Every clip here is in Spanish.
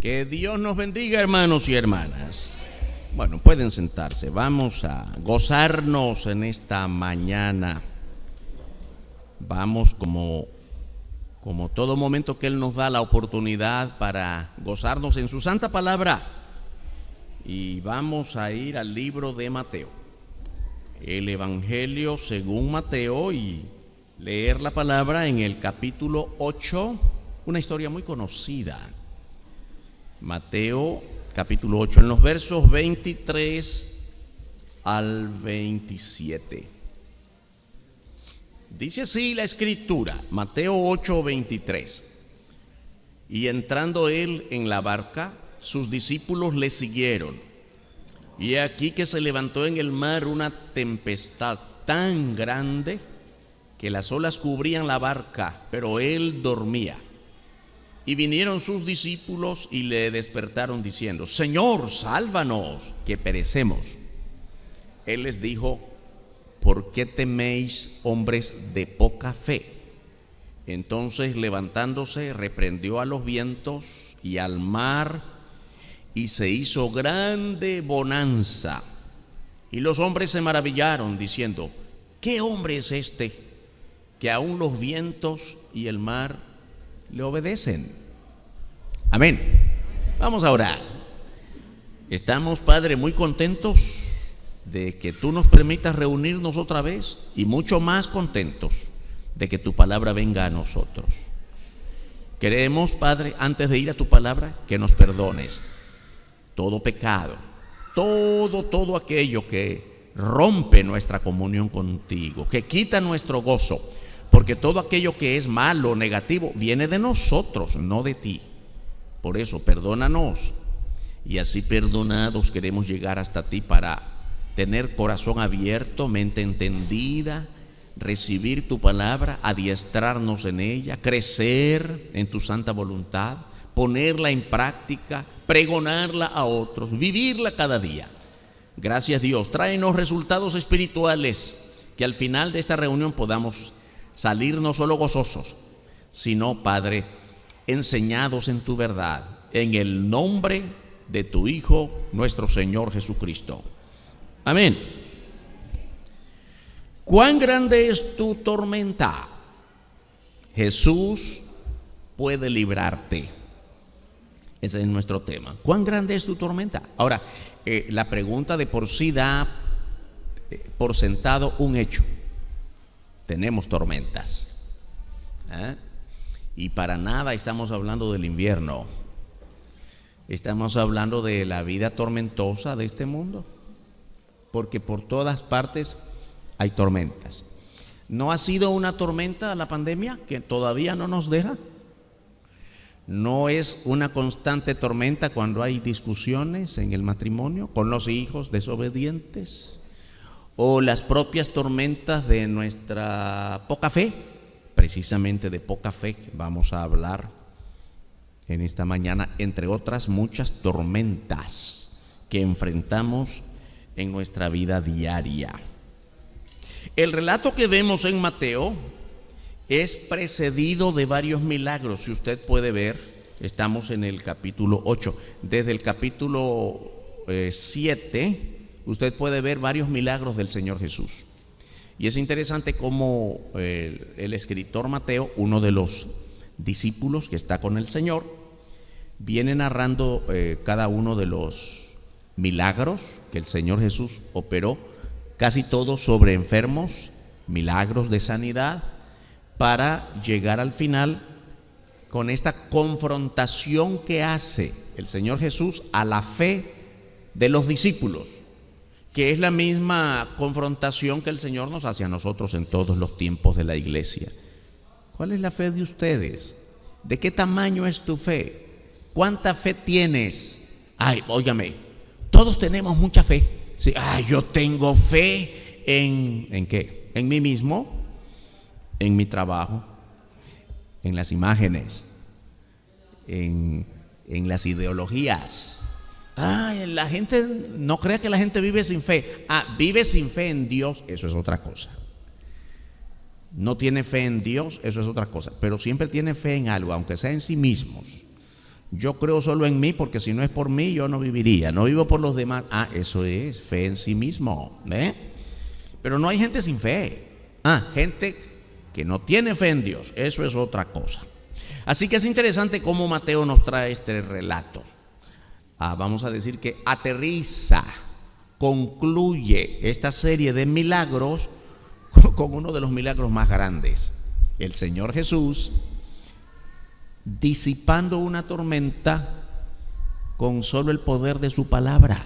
Que Dios nos bendiga, hermanos y hermanas. Bueno, pueden sentarse. Vamos a gozarnos en esta mañana. Vamos como todo momento que Él nos da la oportunidad para gozarnos en su santa palabra. Y vamos a ir al libro de Mateo, el Evangelio según Mateo, y leer la palabra en el capítulo 8, una historia muy conocida. Mateo capítulo 8, en los versos 23 al 27. Dice así la escritura, Mateo 8, 23. Y entrando él en la barca, sus discípulos le siguieron. Y aquí que se levantó en el mar una tempestad tan grande que las olas cubrían la barca, pero él dormía. Y vinieron sus discípulos y le despertaron diciendo: Señor, sálvanos, que perecemos. Él les dijo: ¿por qué teméis, hombres de poca fe? Entonces, levantándose, reprendió a los vientos y al mar, y se hizo grande bonanza. Y los hombres se maravillaron, diciendo: ¿qué hombre es este, que aún los vientos y el mar le obedecen? Amén. Vamos a orar. Estamos, Padre, muy contentos de que tú nos permitas reunirnos otra vez, y mucho más contentos de que tu palabra venga a nosotros. Queremos, Padre, antes de ir a tu palabra, que nos perdones todo pecado, todo aquello que rompe nuestra comunión contigo, que quita nuestro gozo, porque todo aquello que es malo, negativo, viene de nosotros, no de ti. Por eso, perdónanos, y así perdonados queremos llegar hasta ti para tener corazón abierto, mente entendida, recibir tu palabra, adiestrarnos en ella, crecer en tu santa voluntad, ponerla en práctica, pregonarla a otros, vivirla cada día. Gracias, Dios. Tráenos resultados espirituales, que al final de esta reunión podamos salir no solo gozosos, sino, Padre, enseñados en tu verdad, en el nombre de tu Hijo, nuestro Señor Jesucristo. Amén. ¿Cuán grande es tu tormenta? Jesús puede librarte. Ese es nuestro tema. ¿Cuán grande es tu tormenta? Ahora, la pregunta de por sí da por sentado un hecho. Tenemos tormentas. Y para nada estamos hablando del invierno. Estamos hablando de la vida tormentosa de este mundo, porque por todas partes hay tormentas. ¿No ha sido una tormenta la pandemia que todavía no nos deja? ¿No es una constante tormenta cuando hay discusiones en el matrimonio con los hijos desobedientes? ¿O las propias tormentas de nuestra poca fe? Precisamente de poca fe vamos a hablar en esta mañana, entre otras muchas tormentas que enfrentamos en nuestra vida diaria. El relato que vemos en Mateo es precedido de varios milagros. Si usted puede ver, estamos en el capítulo 8. Desde el capítulo 7, usted puede ver varios milagros del Señor Jesús. Y es interesante cómo el escritor Mateo, uno de los discípulos que está con el Señor, viene narrando cada uno de los milagros que el Señor Jesús operó, casi todos sobre enfermos, milagros de sanidad, para llegar al final con esta confrontación que hace el Señor Jesús a la fe de los discípulos, que es la misma confrontación que el Señor nos hace a nosotros en todos los tiempos de la iglesia. ¿Cuál es la fe de ustedes? ¿De qué tamaño es tu fe? ¿Cuánta fe tienes? Ay, óigame, todos tenemos mucha fe. Sí, yo tengo fe ¿en qué? En mí mismo, en mi trabajo, en las imágenes, en las ideologías. La gente, no crea que la gente vive sin fe. Vive sin fe en Dios, eso es otra cosa. No tiene fe en Dios, eso es otra cosa. Pero siempre tiene fe en algo, aunque sea en sí mismos. Yo creo solo en mí, porque si no es por mí yo no viviría. No vivo por los demás. Eso es fe en sí mismo, Pero no hay gente sin fe. Gente que no tiene fe en Dios. Eso es otra cosa. Así que es interesante cómo Mateo nos trae este relato. Vamos a decir que aterriza, concluye esta serie de milagros con uno de los milagros más grandes. El Señor Jesús disipando una tormenta con solo el poder de su palabra.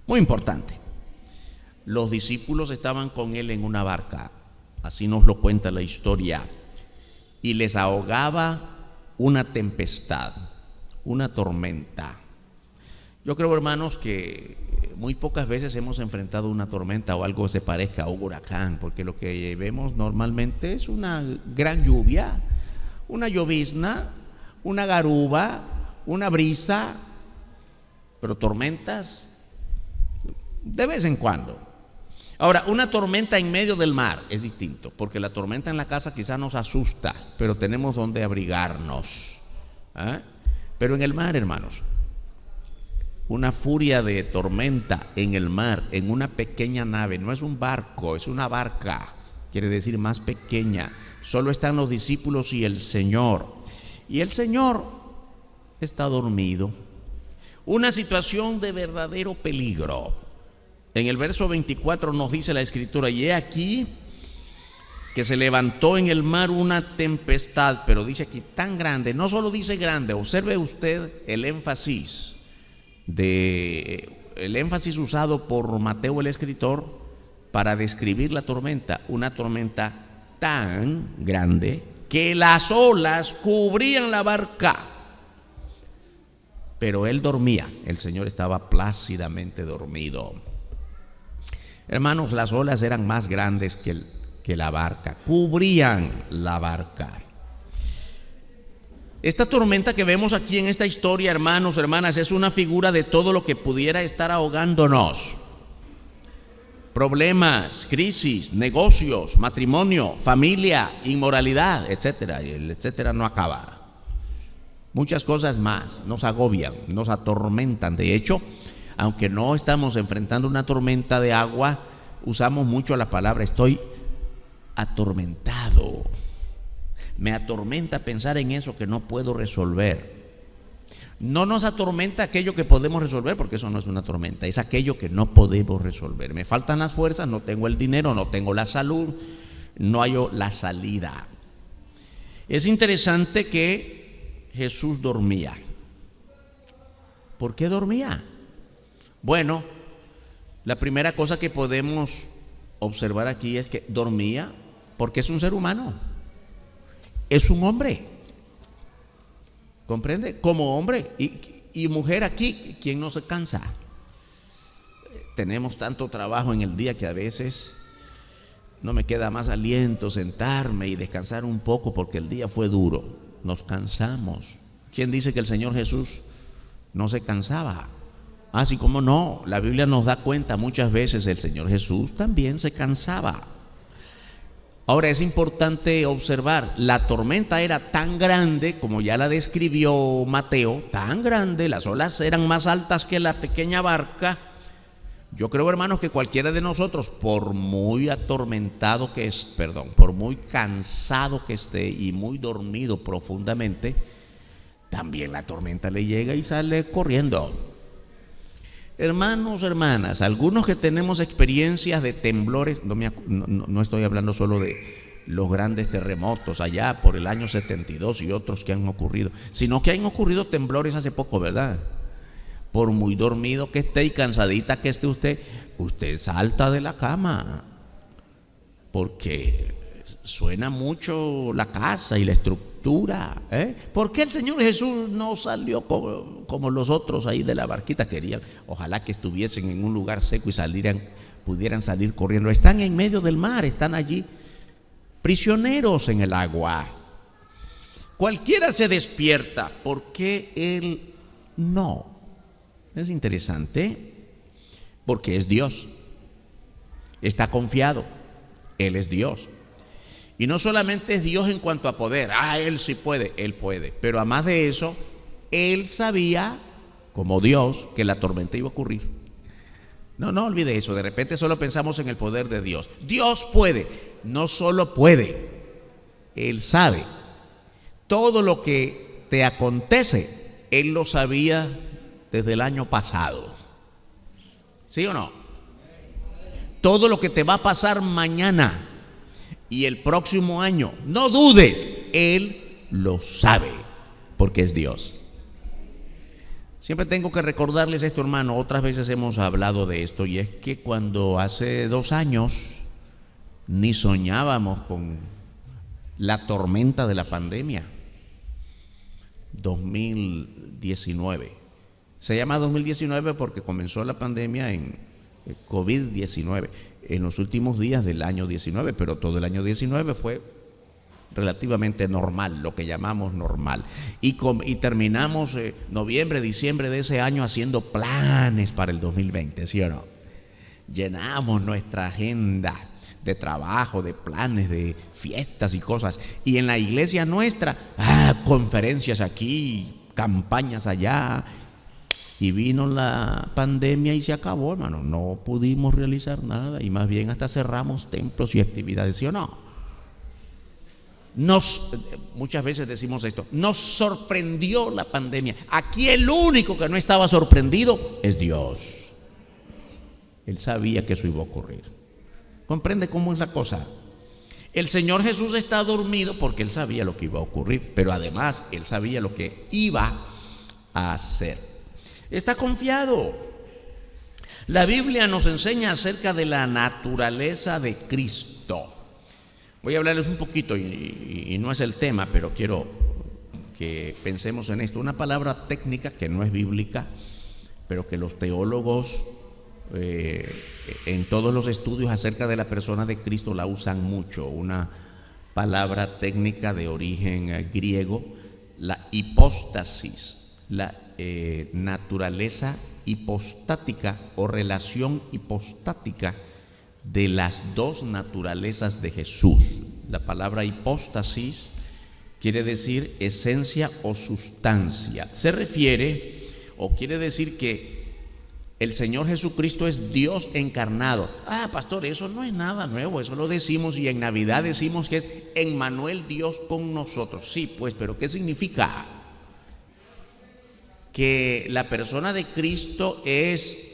Muy importante. Los discípulos estaban con él en una barca, así nos lo cuenta la historia, y les ahogaba una tempestad, una tormenta. Yo creo, hermanos, que muy pocas veces hemos enfrentado una tormenta o algo que se parezca a un huracán, porque lo que vemos normalmente es una gran lluvia, una llovizna, una garuba, una brisa, pero tormentas de vez en cuando. Ahora, una tormenta en medio del mar es distinto, porque la tormenta en la casa quizás nos asusta, pero tenemos donde abrigarnos. Pero en el mar, hermanos, una furia de tormenta en el mar, en una pequeña nave, no es un barco, es una barca, quiere decir más pequeña. Solo están los discípulos y el Señor. Y el Señor está dormido. Una situación de verdadero peligro. En el verso 24 nos dice la Escritura: y he aquí que se levantó en el mar una tempestad, pero dice aquí tan grande, no solo dice grande, observe usted el énfasis usado por Mateo el escritor para describir la tormenta, una tormenta tan grande que las olas cubrían la barca. Pero él dormía, el Señor estaba plácidamente dormido. Hermanos, las olas eran más grandes que la barca, cubrían la barca. Esta tormenta que vemos aquí en esta historia, hermanos, hermanas, es una figura de todo lo que pudiera estar ahogándonos. Problemas, crisis, negocios, matrimonio, familia, inmoralidad, etcétera. Y el etcétera no acaba. Muchas cosas más nos agobian, nos atormentan. De hecho, aunque no estamos enfrentando una tormenta de agua, usamos mucho la palabra estoy atormentado. Me atormenta pensar en eso que no puedo resolver. No nos atormenta aquello que podemos resolver, porque eso no es una tormenta, es aquello que no podemos resolver. Me faltan las fuerzas, no tengo el dinero, no tengo la salud, no hallo la salida. Es interesante que Jesús dormía. ¿Por qué dormía? Bueno, la primera cosa que podemos observar aquí es que dormía porque es un ser humano. Es un hombre, ¿comprende? Como hombre y mujer aquí, ¿quién no se cansa? Tenemos tanto trabajo en el día que a veces no me queda más aliento sentarme y descansar un poco porque el día fue duro. Nos cansamos. ¿Quién dice que el Señor Jesús no se cansaba? Así como no, la Biblia nos da cuenta muchas veces el Señor Jesús también se cansaba. Ahora es importante observar, la tormenta era tan grande, como ya la describió Mateo, tan grande, las olas eran más altas que la pequeña barca. Yo creo, hermanos, que cualquiera de nosotros, por muy atormentado que es, por muy cansado que esté y muy dormido profundamente, también la tormenta le llega y sale corriendo. Hermanos, hermanas, algunos que tenemos experiencias de temblores, no estoy hablando solo de los grandes terremotos allá por el año 72 y otros que han ocurrido, sino que han ocurrido temblores hace poco, ¿verdad? Por muy dormido que esté y cansadita que esté usted salta de la cama, porque suena mucho la casa y la estructura. ¿Por qué el Señor Jesús no salió como los otros ahí de la barquita? Querían, ojalá que estuviesen en un lugar seco y pudieran salir corriendo. Están en medio del mar, están allí prisioneros en el agua. Cualquiera se despierta, ¿por qué él no? Es interesante, porque es Dios, está confiado, Él es Dios. Y no solamente es Dios en cuanto a poder, Él sí puede, Él puede, pero además de eso, Él sabía, como Dios, que la tormenta iba a ocurrir. No olvide eso. De repente solo pensamos en el poder de Dios. Dios puede. No solo puede, Él sabe. Todo lo que te acontece, Él lo sabía desde el año pasado. ¿Sí o no? Todo lo que te va a pasar mañana y el próximo año, no dudes, Él lo sabe, porque es Dios. Siempre tengo que recordarles esto, hermano. Otras veces hemos hablado de esto, y es que cuando hace 2 años ni soñábamos con la tormenta de la pandemia, 2019. Se llama 2019 porque comenzó la pandemia en COVID-19 en los últimos días del año 19, pero todo el año 19 fue relativamente normal, lo que llamamos normal. Y terminamos noviembre, diciembre de ese año haciendo planes para el 2020, ¿sí o no? Llenamos nuestra agenda de trabajo, de planes, de fiestas y cosas. Y en la iglesia nuestra, conferencias aquí, campañas allá. Y vino la pandemia y se acabó, hermano. No pudimos realizar nada y más bien hasta cerramos templos y actividades, ¿sí o no? Muchas veces decimos esto, nos sorprendió la pandemia. Aquí el único que no estaba sorprendido es Dios. Él sabía que eso iba a ocurrir. ¿Comprende cómo es la cosa? El Señor Jesús está dormido porque Él sabía lo que iba a ocurrir, pero además Él sabía lo que iba a hacer. Está confiado. La Biblia nos enseña acerca de la naturaleza de Cristo. Voy a hablarles un poquito, y no es el tema, pero quiero que pensemos en esto. Una palabra técnica que no es bíblica, pero que los teólogos en todos los estudios acerca de la persona de Cristo la usan mucho. Una palabra técnica de origen griego, la hipóstasis, la naturaleza hipostática o relación hipostática de las dos naturalezas de Jesús. La palabra hipóstasis quiere decir esencia o sustancia. Se refiere o quiere decir que el Señor Jesucristo es Dios encarnado. Pastor, eso no es nada nuevo, eso lo decimos, y en Navidad decimos que es Emmanuel, Dios con nosotros. Sí, pues, pero ¿qué significa? Que la persona de Cristo es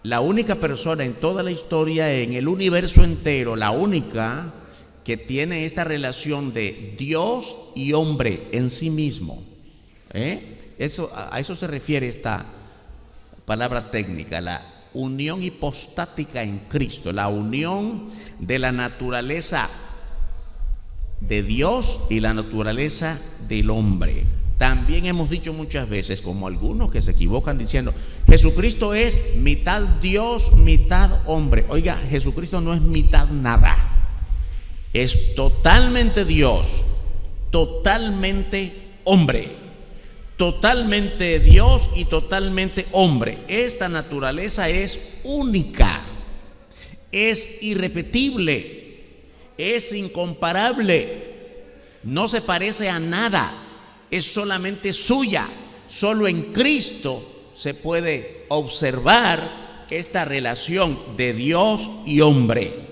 la única persona en toda la historia, en el universo entero, la única que tiene esta relación de Dios y hombre en sí mismo. A eso se refiere esta palabra técnica, la unión hipostática en Cristo, la unión de la naturaleza de Dios y la naturaleza del hombre. También hemos dicho muchas veces, como algunos que se equivocan diciendo, Jesucristo es mitad Dios, mitad hombre. Oiga, Jesucristo no es mitad nada. Es totalmente Dios, totalmente hombre. Totalmente Dios y totalmente hombre. Esta naturaleza es única, es irrepetible, es incomparable, no se parece a nada. Es solamente suya. Solo en Cristo se puede observar esta relación de Dios y hombre.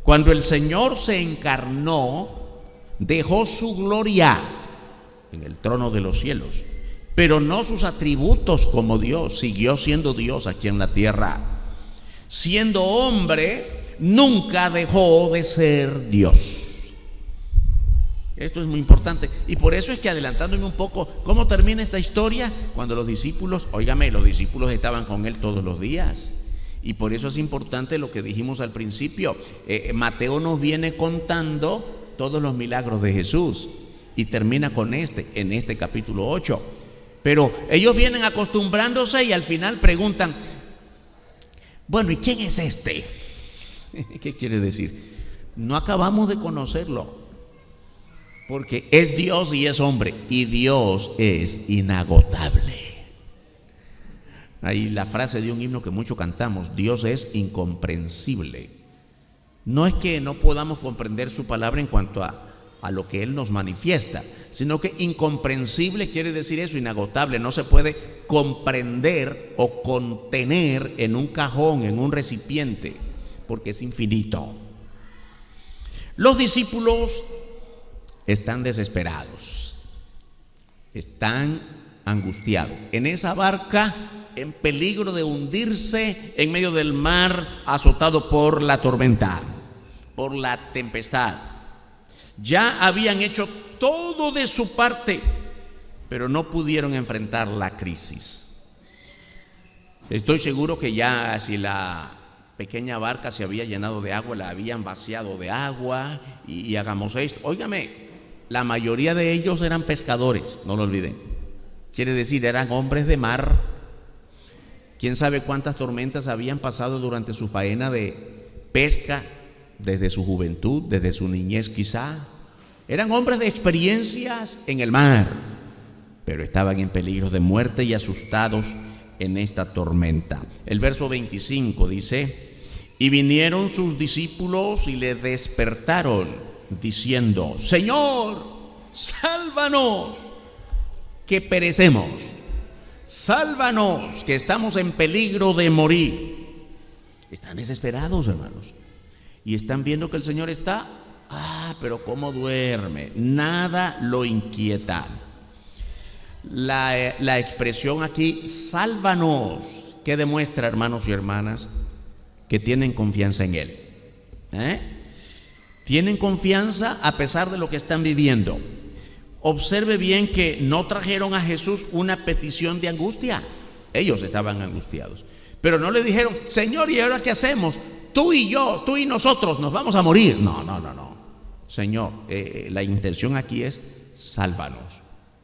Cuando el Señor se encarnó, dejó su gloria en el trono de los cielos, pero no sus atributos como Dios. Siguió siendo Dios aquí en la tierra. Siendo hombre, nunca dejó de ser Dios. Esto es muy importante, y por eso es que, adelantándome un poco, ¿cómo termina esta historia? Cuando los discípulos estaban con Él todos los días. Y por eso es importante lo que dijimos al principio. Mateo nos viene contando todos los milagros de Jesús y termina con en este capítulo 8. Pero ellos vienen acostumbrándose y al final preguntan, bueno, ¿y quién es este? ¿Qué quiere decir? No acabamos de conocerlo. Porque es Dios y es hombre, y Dios es inagotable. Hay la frase de un himno que mucho cantamos: Dios es incomprensible. No es que no podamos comprender su palabra en cuanto a a lo que Él nos manifiesta, sino que incomprensible quiere decir eso, inagotable, no se puede comprender o contener en un cajón, en un recipiente, porque es infinito. Los discípulos están desesperados, están angustiados. En esa barca, en peligro de hundirse en medio del mar, azotado por la tormenta, por la tempestad. Ya habían hecho todo de su parte, pero no pudieron enfrentar la crisis. Estoy seguro que ya si la pequeña barca se había llenado de agua, la habían vaciado de agua y hagamos esto. Óigame, la mayoría de ellos eran pescadores, no lo olviden. Quiere decir, eran hombres de mar. ¿Quién sabe cuántas tormentas habían pasado durante su faena de pesca, desde su juventud, desde su niñez quizá? Eran hombres de experiencias en el mar, pero estaban en peligro de muerte y asustados en esta tormenta. El verso 25 dice: y vinieron sus discípulos y le despertaron, diciendo: Señor, sálvanos, que perecemos. Sálvanos, que estamos en peligro de morir. Están desesperados, hermanos, y están viendo que el Señor está, pero cómo duerme, nada lo inquieta. La expresión aquí, sálvanos, ¿qué demuestra, hermanos y hermanas? Que tienen confianza en Él. Tienen confianza a pesar de lo que están viviendo. Observe bien que no trajeron a Jesús una petición de angustia. Ellos estaban angustiados, pero no le dijeron: Señor, ¿y ahora qué hacemos? Tú y yo, tú y nosotros nos vamos a morir. No. Señor, la intención aquí es: sálvanos.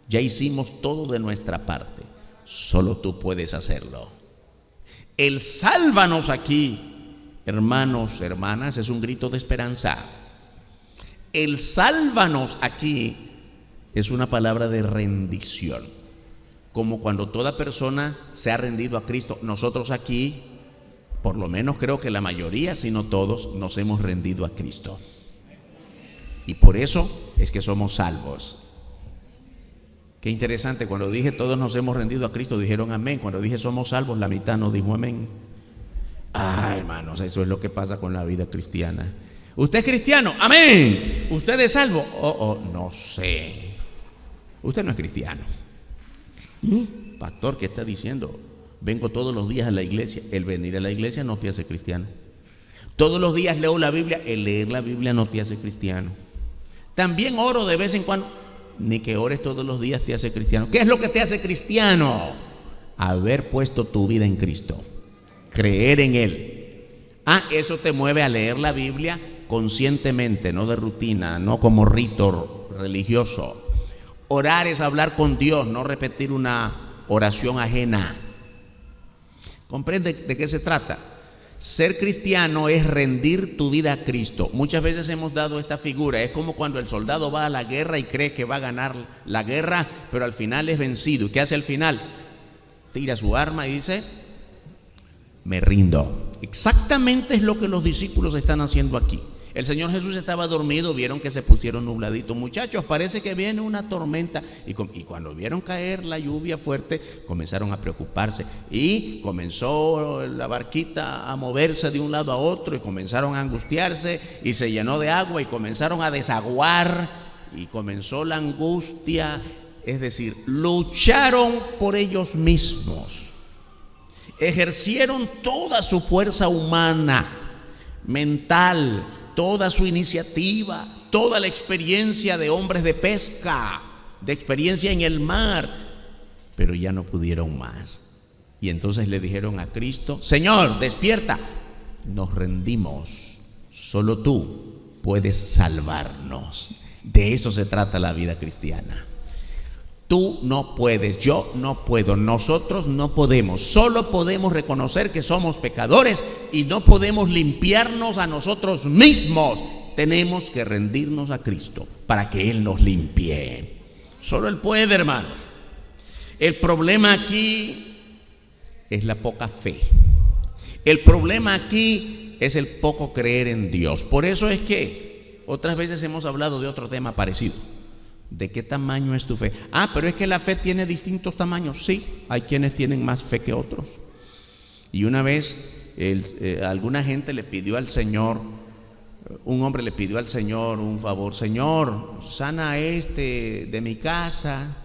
Ya hicimos todo de nuestra parte, solo tú puedes hacerlo. El sálvanos aquí, hermanos, hermanas, es un grito de esperanza. El sálvanos aquí es una palabra de rendición, como cuando toda persona se ha rendido a Cristo. Nosotros aquí, por lo menos creo que la mayoría, si no todos, nos hemos rendido a Cristo, y por eso es que somos salvos. Qué interesante, cuando dije todos nos hemos rendido a Cristo, dijeron amén. Cuando dije somos salvos, la mitad no dijo amén. Hermanos, eso es lo que pasa con la vida cristiana. ¿Usted es cristiano? Amén. ¿Usted es salvo? No sé. Usted no es cristiano. Pastor, ¿qué está diciendo? Vengo todos los días a la iglesia. El venir a la iglesia no te hace cristiano. Todos los días leo la Biblia. El leer la Biblia no te hace cristiano. También oro de vez en cuando. Ni que ores todos los días te hace cristiano. ¿Qué es lo que te hace cristiano? Haber puesto tu vida en Cristo, creer en Él. Eso te mueve a leer la Biblia conscientemente, no de rutina, no como rito religioso. Orar es hablar con Dios, no repetir una oración ajena. ¿Comprende de qué se trata? Ser cristiano es rendir tu vida a Cristo. Muchas veces hemos dado esta figura. Es como cuando el soldado va a la guerra y cree que va a ganar la guerra, pero al final es vencido. ¿Y qué hace al final? Tira su arma y dice: me rindo. Exactamente es lo que los discípulos están haciendo aquí. El Señor Jesús estaba dormido, vieron que se pusieron nubladitos. Muchachos, parece que viene una tormenta. Y cuando vieron caer la lluvia fuerte, comenzaron a preocuparse. Y comenzó la barquita a moverse de un lado a otro, y comenzaron a angustiarse, y se llenó de agua, y comenzaron a desaguar, y comenzó la angustia. Es decir, lucharon por ellos mismos. Ejercieron toda su fuerza humana, mental, toda su iniciativa, toda la experiencia de hombres de pesca, de experiencia en el mar, pero ya no pudieron más. Y entonces le dijeron a Cristo: Señor, despierta, nos rendimos, solo tú puedes salvarnos. De eso se trata la vida cristiana. Tú no puedes, yo no puedo, nosotros no podemos. Solo podemos reconocer que somos pecadores y no podemos limpiarnos a nosotros mismos. Tenemos que rendirnos a Cristo para que Él nos limpie. Solo Él puede, hermanos. El problema aquí es la poca fe. El problema aquí es el poco creer en Dios. Por eso es que Otras veces hemos hablado de otro tema parecido. ¿De qué tamaño es tu fe? Pero es que la fe tiene distintos tamaños. Sí, hay quienes tienen más fe que otros. Y una vez alguna gente le pidió al Señor, un hombre le pidió al Señor un favor: Señor, sana a de mi casa.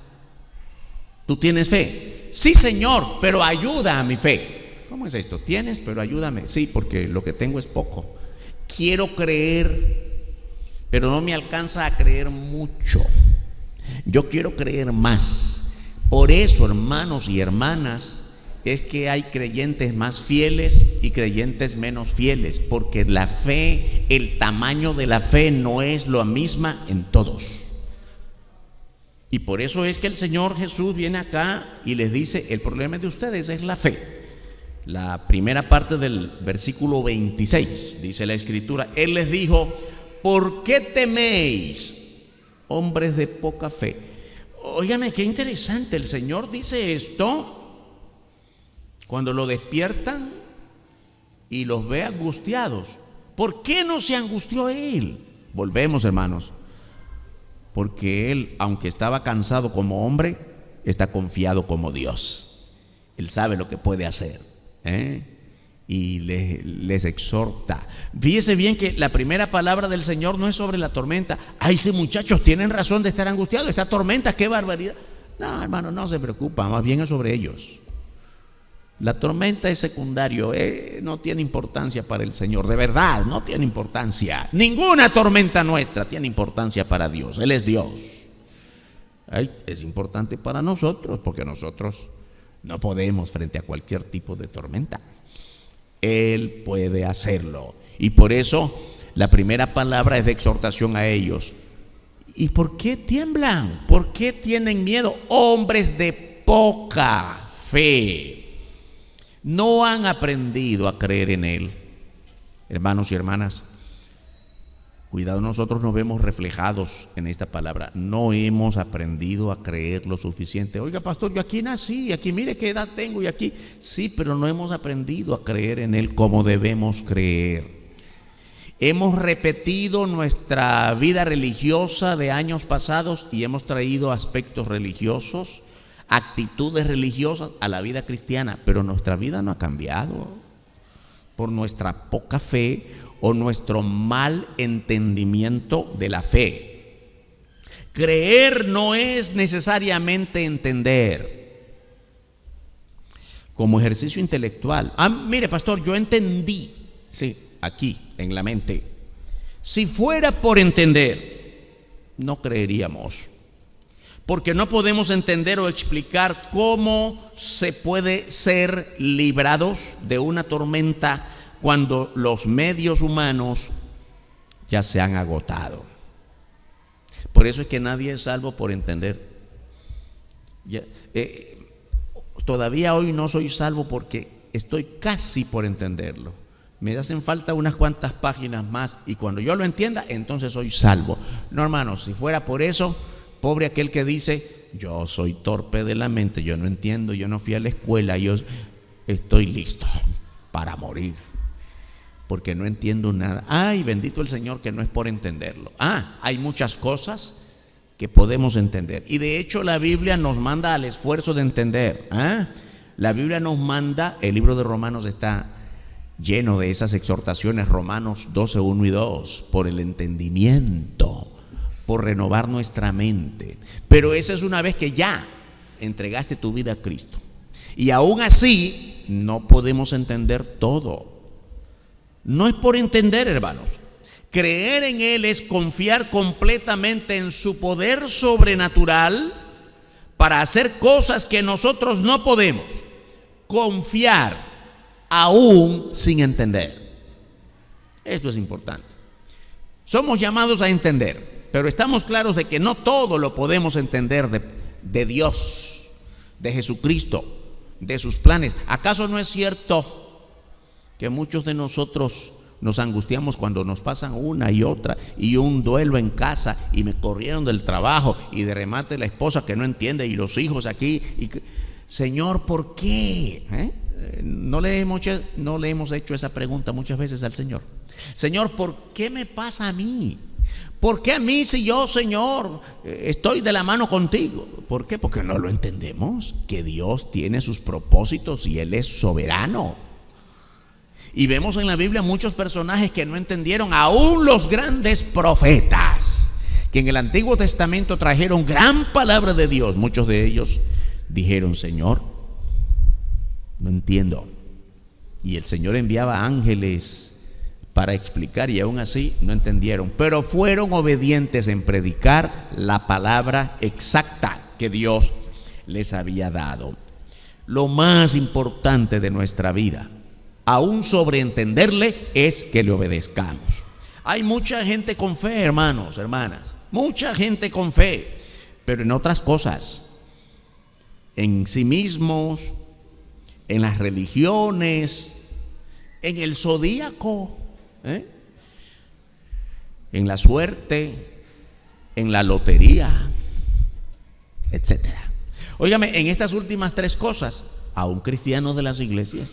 ¿Tú tienes fe? Sí, Señor, pero ayuda a mi fe. ¿Cómo es esto? ¿Tienes, pero ayúdame? Sí, porque lo que tengo es poco. Quiero creer, pero no me alcanza a creer mucho. Yo quiero creer más. Por eso, hermanos y hermanas, es que hay creyentes más fieles y creyentes menos fieles, porque la fe, el tamaño de la fe no es lo misma en todos. Y por eso es que el Señor Jesús viene acá y les dice: el problema de ustedes es la fe. La primera parte del versículo 26 dice la Escritura: Él les dijo: ¿por qué teméis, hombres de poca fe? Óigame, qué interesante. El Señor dice esto cuando lo despiertan y los ve angustiados. ¿Por qué no se angustió Él? Volvemos, hermanos. Porque Él, aunque estaba cansado como hombre, está confiado como Dios. Él sabe lo que puede hacer, y les exhorta. Fíjese bien que la primera palabra del Señor no es sobre la tormenta. Ay, sí, muchachos, tienen razón de estar angustiados. Esta tormenta, qué barbaridad. No, hermano, no se preocupa, más bien es sobre ellos. La tormenta es secundario, no tiene importancia para el Señor, de verdad, no tiene importancia. Ninguna tormenta nuestra tiene importancia para Dios. Él es Dios. Es importante para nosotros, porque nosotros no podemos frente a cualquier tipo de tormenta. Él puede hacerlo. Y por eso la primera palabra es de exhortación a ellos. ¿Y por qué tiemblan? ¿Por qué tienen miedo? Hombres de poca fe. No han aprendido a creer en Él. Hermanos y hermanas, cuidado, nosotros nos vemos reflejados en esta palabra. No hemos aprendido a creer lo suficiente. Oiga, pastor, yo aquí nací, aquí mire qué edad tengo y aquí. Sí, pero no hemos aprendido a creer en Él como debemos creer. Hemos repetido nuestra vida religiosa de años pasados y hemos traído aspectos religiosos, actitudes religiosas a la vida cristiana, pero nuestra vida no ha cambiado por nuestra poca fe o nuestro mal entendimiento de la fe. Creer no es necesariamente entender. Como ejercicio intelectual. Mire, pastor, yo entendí. Sí, aquí en la mente. Si fuera por entender, no creeríamos. Porque no podemos entender o explicar cómo se puede ser librados de una tormenta cuando los medios humanos ya se han agotado. Por eso es que nadie es salvo por entender. Todavía hoy no soy salvo porque estoy casi por entenderlo. Me hacen falta unas cuantas páginas más y cuando yo lo entienda, entonces soy salvo. No, hermanos, si fuera por eso, pobre aquel que dice: yo soy torpe de la mente, yo no entiendo, yo no fui a la escuela, yo estoy listo para morir porque no entiendo nada. Ay, bendito el Señor que no es por entenderlo. Hay muchas cosas que podemos entender y de hecho la Biblia nos manda al esfuerzo de entender. La Biblia nos manda, el libro de Romanos está lleno de esas exhortaciones, Romanos 12, 1 y 2, por el entendimiento, por renovar nuestra mente. Pero esa es una vez que ya entregaste tu vida a Cristo. Y aún así no podemos entender todo. No es por entender, hermanos. Creer en Él es confiar completamente en su poder sobrenatural para hacer cosas que nosotros no podemos. Confiar aún sin entender. Esto es importante. Somos llamados a entender, pero estamos claros de que no todo lo podemos entender de Dios, de Jesucristo, de sus planes. ¿Acaso no es cierto que muchos de nosotros nos angustiamos cuando nos pasan una y otra y un duelo en casa y me corrieron del trabajo y de remate la esposa que no entiende y los hijos aquí Señor, ¿por qué? No le hemos hecho esa pregunta muchas veces al Señor. Señor, ¿por qué me pasa a mí? ¿Por qué a mí si yo, Señor, estoy de la mano contigo? ¿Por qué? Porque no lo entendemos, que Dios tiene sus propósitos y Él es soberano. Y vemos en la Biblia muchos personajes que no entendieron, aún los grandes profetas, que en el Antiguo Testamento trajeron gran palabra de Dios. Muchos de ellos dijeron: Señor, no entiendo. Y el Señor enviaba ángeles para explicar, y aún así no entendieron, pero fueron obedientes en predicar la palabra exacta que Dios les había dado. Lo más importante de nuestra vida, aún sobre entenderle, es que le obedezcamos. Hay mucha gente con fe, hermanos, hermanas, mucha gente con fe, pero en otras cosas, en sí mismos, en las religiones, en el zodíaco, en la suerte, en la lotería, etcétera. Óigame, en estas últimas tres cosas, a un cristiano de las iglesias,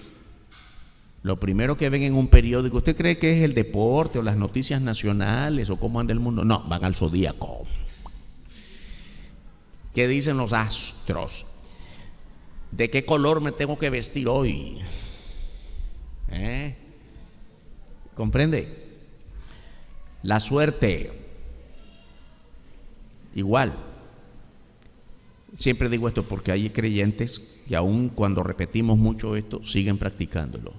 lo primero que ven en un periódico, ¿usted cree que es el deporte o las noticias nacionales o cómo anda el mundo? No, van al zodíaco. ¿Qué dicen los astros? ¿De qué color me tengo que vestir hoy? ¿Comprende? La suerte, igual. Siempre digo esto porque hay creyentes que aún cuando repetimos mucho esto, siguen practicándolo.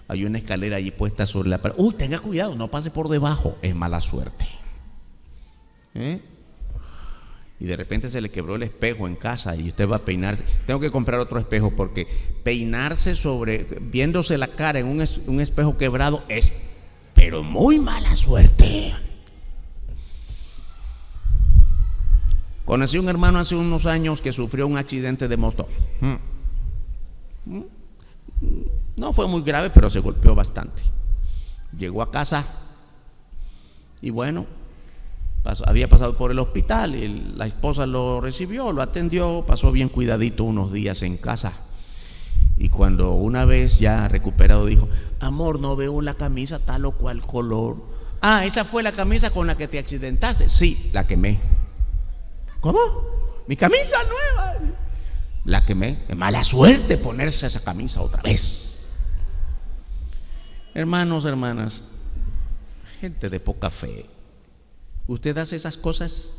Hay una escalera allí puesta sobre la pared. Uy, tenga cuidado, no pase por debajo, es mala suerte. Y de repente se le quebró el espejo en casa y usted va a peinarse. Tengo que comprar otro espejo, porque peinarse viéndose la cara en un espejo quebrado es, pero muy mala suerte. Conocí un hermano hace unos años que sufrió un accidente de moto. No fue muy grave, pero se golpeó bastante. Llegó a casa y bueno, había pasado por el hospital y la esposa lo recibió, lo atendió, pasó bien cuidadito unos días en casa. Y cuando una vez ya recuperado dijo: amor, no veo la camisa tal o cual color. Ah, esa fue la camisa con la que te accidentaste. Sí, la quemé. ¿Cómo? Mi camisa nueva. La quemé. Es mala suerte ponerse esa camisa otra vez. Hermanos, hermanas, gente de poca fe, ¿usted hace esas cosas?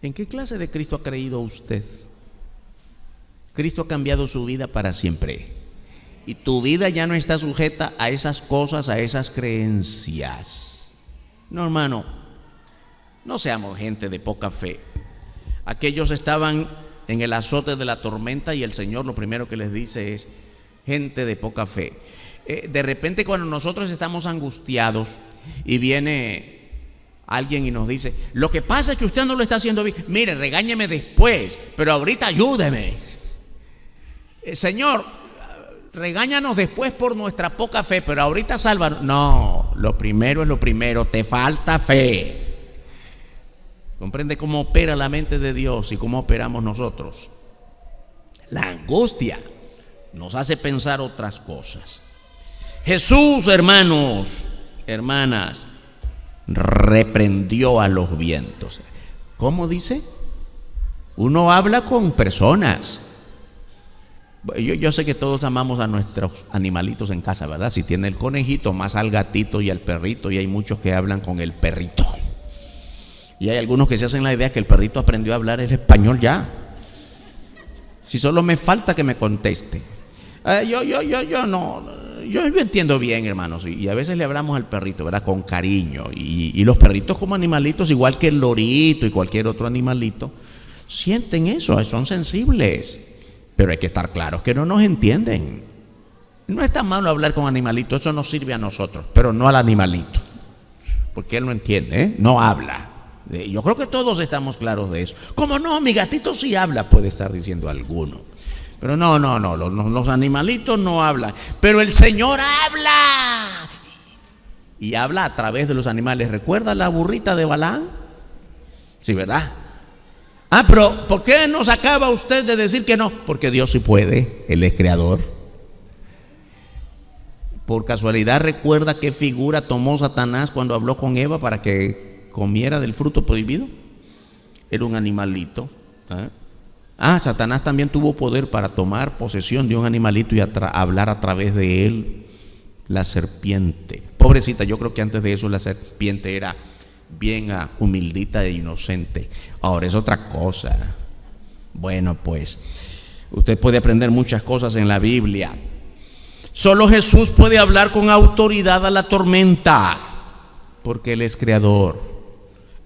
¿En qué clase de Cristo ha creído usted? Cristo ha cambiado su vida para siempre, y tu vida ya no está sujeta a esas cosas, a esas creencias. No, hermano, no seamos gente de poca fe. Aquellos estaban en el azote de la tormenta y el Señor lo primero que les dice es: gente de poca fe. De repente, cuando nosotros estamos angustiados y viene alguien y nos dice: lo que pasa es que usted no lo está haciendo bien, mire, regáñeme después, pero ahorita ayúdeme. Señor, regáñanos después por nuestra poca fe, pero ahorita sálvanos. No, lo primero es lo primero, te falta fe. ¿Comprende cómo opera la mente de Dios y cómo operamos nosotros? La angustia nos hace pensar otras cosas. Jesús, hermanos, hermanas, reprendió a los vientos. ¿Cómo dice? Uno habla con personas. Yo sé que todos amamos a nuestros animalitos en casa, ¿verdad? Si tiene el conejito, más al gatito y al perrito, y hay muchos que hablan con el perrito. Y hay algunos que se hacen la idea que el perrito aprendió a hablar el español ya. Si solo me falta que me conteste. Yo entiendo bien, hermanos, y a veces le hablamos al perrito, ¿verdad? Con cariño. Y los perritos, como animalitos, igual que el lorito y cualquier otro animalito, sienten eso, son sensibles. Pero hay que estar claros que no nos entienden. No es tan malo hablar con animalitos, eso nos sirve a nosotros, pero no al animalito, porque él no entiende, no habla. Yo creo que todos estamos claros de eso. ¿Cómo no? Mi gatito sí habla, puede estar diciendo alguno. Pero no, los animalitos no hablan. Pero el Señor habla. Y habla a través de los animales. ¿Recuerda la burrita de Balaam? Sí, ¿verdad? Ah, pero ¿por qué nos acaba usted de decir que no? Porque Dios sí puede, Él es creador. Por casualidad, ¿recuerda qué figura tomó Satanás cuando habló con Eva para que comiera del fruto prohibido. Era un animalito. Satanás también tuvo poder para tomar posesión de un animalito y hablar a través de él. La serpiente, pobrecita, yo creo que antes de eso la serpiente era bien humildita e inocente. Ahora es otra cosa. Bueno, pues usted puede aprender muchas cosas en la Biblia. Solo Jesús puede hablar con autoridad a la tormenta, porque Él es creador.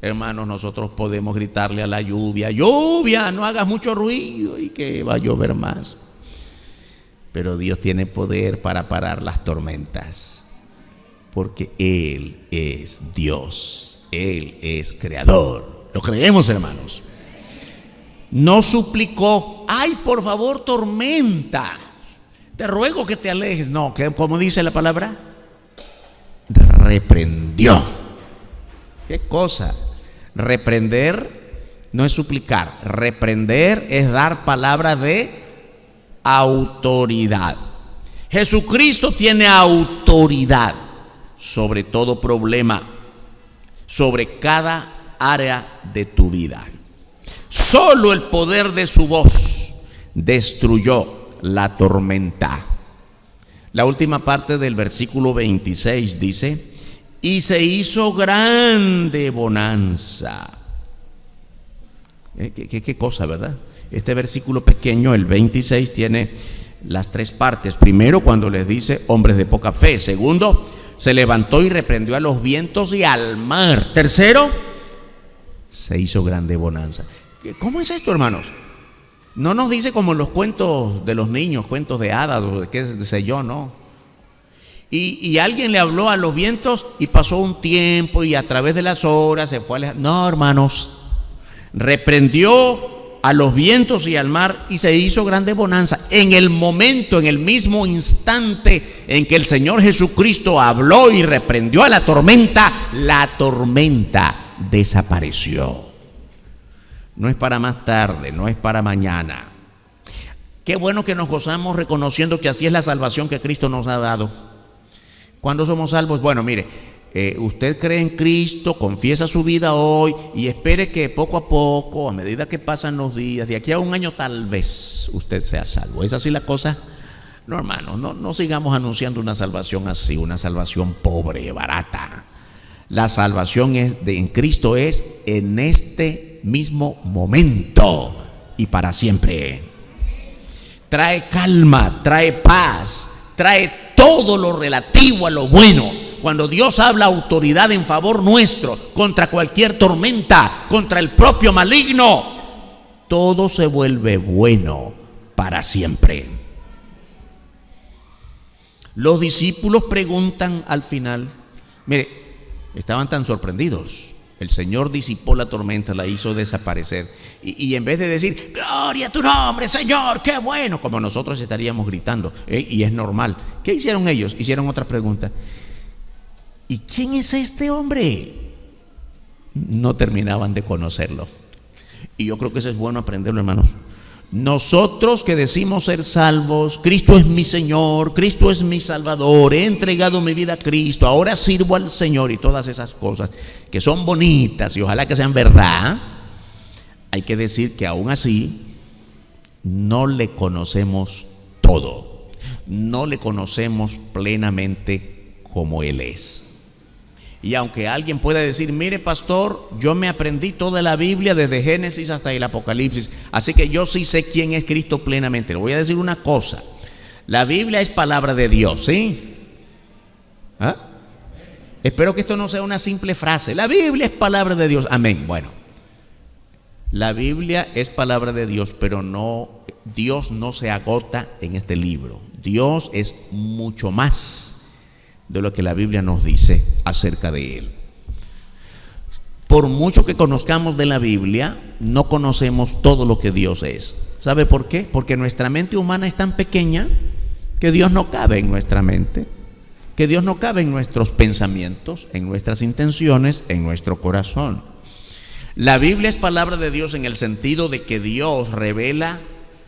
Hermanos, nosotros podemos gritarle a la lluvia: lluvia, no hagas mucho ruido, y que va a llover más. Pero Dios tiene poder para parar las tormentas, porque Él es Dios, Él es creador. ¿Lo creemos, hermanos? No suplicó: ay, por favor, tormenta, te ruego que te alejes. No, ¿cómo dice la palabra? Reprendió. ¿Qué cosa? Reprender no es suplicar. Reprender es dar palabra de autoridad. Jesucristo tiene autoridad sobre todo problema, sobre cada área de tu vida. Solo el poder de su voz destruyó la tormenta. La última parte del versículo 26 dice: y se hizo grande bonanza. ¿Qué cosa, verdad? Este versículo pequeño, el 26, tiene las tres partes. Primero, cuando les dice hombres de poca fe. Segundo, se levantó y reprendió a los vientos y al mar. Tercero, se hizo grande bonanza. ¿Cómo es esto, hermanos? No nos dice como en los cuentos de los niños, cuentos de hadas o de qué sé yo, no. Y alguien le habló a los vientos y pasó un tiempo y a través de las horas se fue alejando. No, hermanos, reprendió a los vientos y al mar y se hizo grande bonanza. En el momento, en el mismo instante en que el Señor Jesucristo habló y reprendió a la tormenta desapareció. No es para más tarde, no es para mañana. Qué bueno que nos gozamos reconociendo que así es la salvación que Cristo nos ha dado. ¿Cuándo somos salvos? Bueno, mire, usted cree en Cristo, confiesa su vida hoy y espere que poco a poco, a medida que pasan los días, de aquí a un año tal vez usted sea salvo. ¿Es así la cosa? No, hermano, no sigamos anunciando una salvación así, una salvación pobre, barata. La salvación en Cristo es en este mismo momento y para siempre. Trae calma, trae paz, trae todo lo relativo a lo bueno. Cuando Dios habla autoridad en favor nuestro contra cualquier tormenta, contra el propio maligno, todo se vuelve bueno para siempre. Los discípulos preguntan al final, mire, estaban tan sorprendidos. El Señor disipó la tormenta, la hizo desaparecer. Y en vez de decir, gloria a tu nombre, Señor, qué bueno, como nosotros estaríamos gritando, y es normal. ¿Qué hicieron ellos? Hicieron otra pregunta. ¿Y quién es este hombre? No terminaban de conocerlo. Y yo creo que eso es bueno aprenderlo, hermanos. Nosotros que decimos ser salvos, Cristo es mi Señor, Cristo es mi Salvador, he entregado mi vida a Cristo, ahora sirvo al Señor y todas esas cosas que son bonitas y ojalá que sean verdad, hay que decir que aún así no le conocemos todo, no le conocemos plenamente como Él es. Y aunque alguien pueda decir, mire pastor, yo me aprendí toda la Biblia desde Génesis hasta el Apocalipsis, así que yo sí sé quién es Cristo plenamente. Le voy a decir una cosa, la Biblia es palabra de Dios, ¿sí? Espero que esto no sea una simple frase. La Biblia es palabra de Dios, amén. Bueno, la Biblia es palabra de Dios, pero Dios no se agota en este libro. Dios es mucho más de lo que la Biblia nos dice acerca de Él. Por mucho que conozcamos de la Biblia, no conocemos todo lo que Dios es. ¿Sabe por qué? Porque nuestra mente humana es tan pequeña que Dios no cabe en nuestra mente, que Dios no cabe en nuestros pensamientos, en nuestras intenciones, en nuestro corazón. La Biblia es palabra de Dios en el sentido de que Dios revela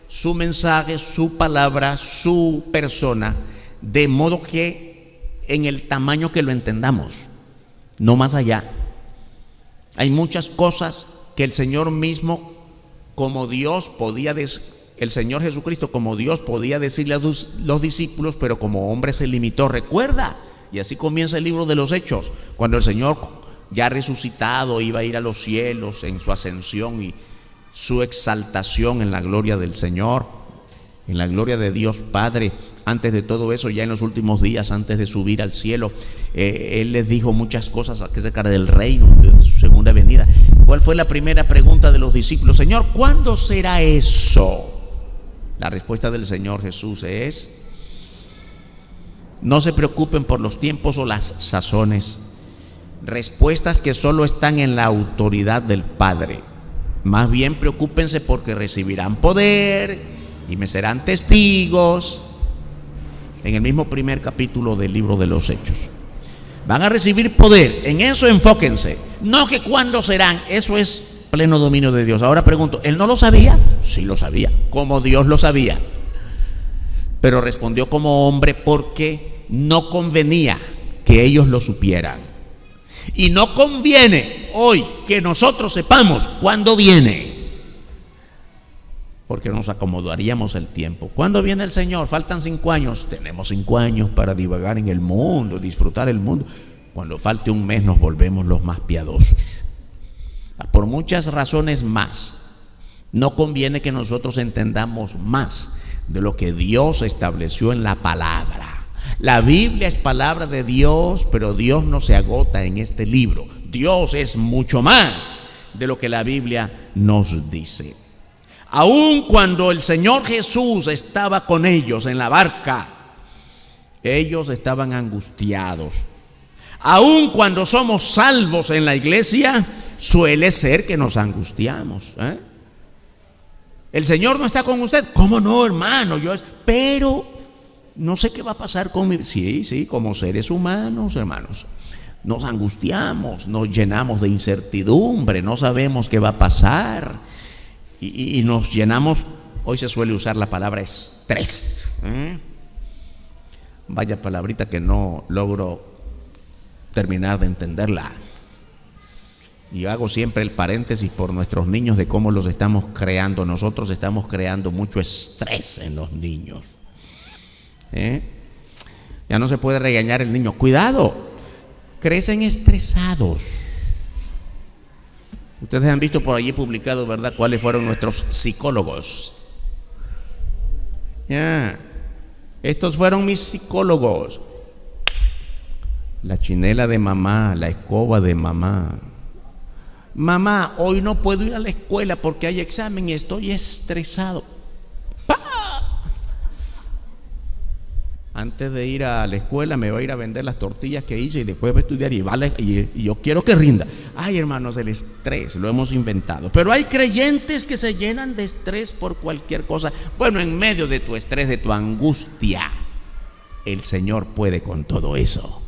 su mensaje, su palabra, su persona, de modo que en el tamaño que lo entendamos, no más allá. Hay muchas cosas que el Señor mismo, como Dios, el Señor Jesucristo como Dios podía decirle a los discípulos, pero como hombre se limitó. Recuerda, y así comienza el libro de los Hechos, cuando el Señor ya resucitado iba a ir a los cielos en su ascensión y su exaltación en la gloria del Señor, en la gloria de Dios Padre. Antes de todo eso, ya en los últimos días, antes de subir al cielo, Él les dijo muchas cosas acerca del reino, de su segunda venida. ¿Cuál fue la primera pregunta de los discípulos? Señor, ¿cuándo será eso? La respuesta del Señor Jesús es: no se preocupen por los tiempos o las sazones, respuestas que solo están en la autoridad del Padre. Más bien preocúpense porque recibirán poder y me serán testigos. En el mismo primer capítulo del libro de los Hechos, van a recibir poder. En eso enfóquense. No que cuándo serán, eso es pleno dominio de Dios. Ahora pregunto, ¿Él no lo sabía? Sí lo sabía, como Dios lo sabía, pero respondió como hombre porque no convenía que ellos lo supieran. Y no conviene hoy que nosotros sepamos cuándo viene, porque nos acomodaríamos el tiempo. ¿Cuándo viene el Señor? Faltan 5 años. Tenemos 5 años para divagar en el mundo, disfrutar el mundo. Cuando falte un mes nos volvemos los más piadosos. Por muchas razones más, no conviene que nosotros entendamos más de lo que Dios estableció en la palabra. La Biblia es palabra de Dios, pero Dios no se agota en este libro. Dios es mucho más de lo que la Biblia nos dice. Aun cuando el Señor Jesús estaba con ellos en la barca, ellos estaban angustiados. Aun cuando somos salvos en la iglesia, suele ser que nos angustiamos. El Señor no está con usted. ¿Cómo no, hermano? Pero no sé qué va a pasar conmigo. Sí, como seres humanos, hermanos, nos angustiamos, nos llenamos de incertidumbre, no sabemos qué va a pasar. Y nos llenamos, hoy se suele usar la palabra estrés. Vaya palabrita que no logro terminar de entenderla. Y hago siempre el paréntesis por nuestros niños de cómo los estamos creando. Nosotros estamos creando mucho estrés en los niños. Ya no se puede regañar el niño. Cuidado, crecen estresados. Ustedes han visto por allí publicado, ¿verdad?, cuáles fueron nuestros psicólogos. Estos fueron mis psicólogos. La chinela de mamá, la escoba de mamá. Mamá, hoy no puedo ir a la escuela porque hay examen y estoy estresado. ¡Pah! Antes de ir a la escuela me va a ir a vender las tortillas que hice y después va a estudiar y yo quiero que rinda. Ay, hermanos, el estrés lo hemos inventado. Pero hay creyentes que se llenan de estrés por cualquier cosa. Bueno, en medio de tu estrés, de tu angustia, el Señor puede con todo eso.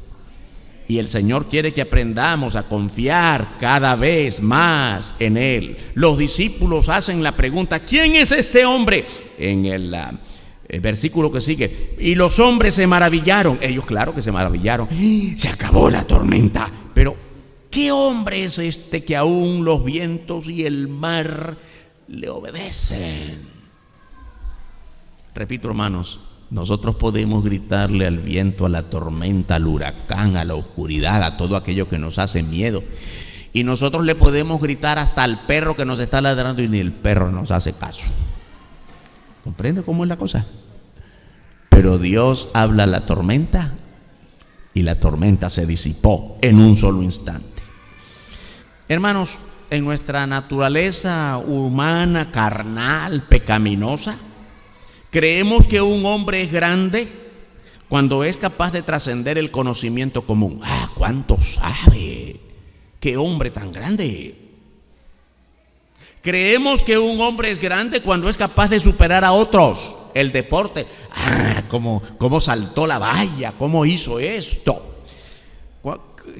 Y el Señor quiere que aprendamos a confiar cada vez más en Él. Los discípulos hacen la pregunta: ¿quién es este hombre? En el versículo que sigue, y los hombres se maravillaron. Ellos, claro que se maravillaron. Se acabó la tormenta. Pero ¿qué hombre es este que aún los vientos y el mar le obedecen? Repito, hermanos, nosotros podemos gritarle al viento, a la tormenta, al huracán, a la oscuridad, a todo aquello que nos hace miedo. Y nosotros le podemos gritar hasta al perro que nos está ladrando y ni el perro nos hace caso. ¿Comprende cómo es la cosa? Pero Dios habla a la tormenta y la tormenta se disipó en un solo instante. Hermanos, en nuestra naturaleza humana, carnal, pecaminosa, creemos que un hombre es grande cuando es capaz de trascender el conocimiento común. ¿Cuánto sabe? ¡Qué hombre tan grande! Creemos que un hombre es grande cuando es capaz de superar a otros. El deporte, cómo saltó la valla, cómo hizo esto.